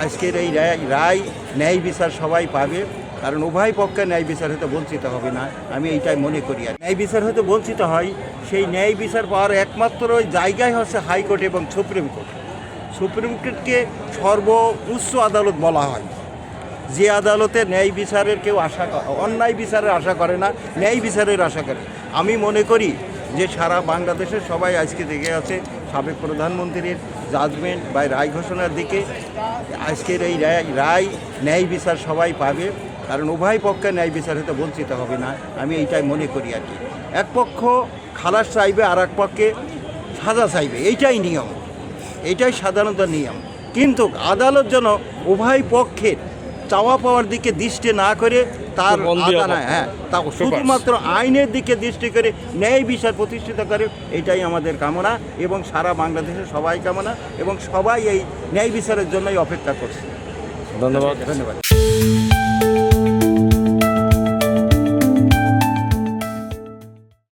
আজকের এই রায় ন্যায় বিচার সবাই পাবে, কারণ উভয় পক্ষে ন্যায় বিচার হতে বঞ্চিত হবে না, আমি এইটাই মনে করি। আর ন্যায় বিচার হতে বঞ্চিত হয়, সেই ন্যায় বিচার পাওয়ার একমাত্র জায়গায় হচ্ছে হাইকোর্ট এবং সুপ্রিম কোর্ট। সুপ্রিম কোর্টকে সর্বোচ্চ আদালত বলা হয়, যে আদালতে ন্যায় বিচারের কেউ অন্যায় বিচারের আশা করে না, ন্যায় বিচারের আশা করে। আমি মনে করি যে সারা বাংলাদেশের সবাই আজকে দেখে আছে সাবেক প্রধানমন্ত্রীর জাজমেন্ট বা রায় ঘোষণার দিকে। আজকের এই রায় ন্যায় বিচার সবাই পাবে, কারণ উভয় পক্ষে ন্যায় বিচার হতে বঞ্চিত হবে না, আমি এইটাই মনে করি আর কি। এক পক্ষ খালাস চাইবে, আর এক পক্ষে সাজা চাইবে, এইটাই নিয়ম, এইটাই সাধারণত নিয়ম। কিন্তু আদালত যেন উভয় পক্ষের চাওয়া পাওয়ার দিকে দৃষ্টি না করে তার তা শুধুমাত্র আইনের দিকে দৃষ্টি করে ন্যায় বিচার প্রতিষ্ঠিত করে, এটাই আমাদের কামনা এবং সারা বাংলাদেশের সবাই কামনা, এবং সবাই এই ন্যায় বিচারের জন্যই অপেক্ষা করছে। ধন্যবাদ। ধন্যবাদ।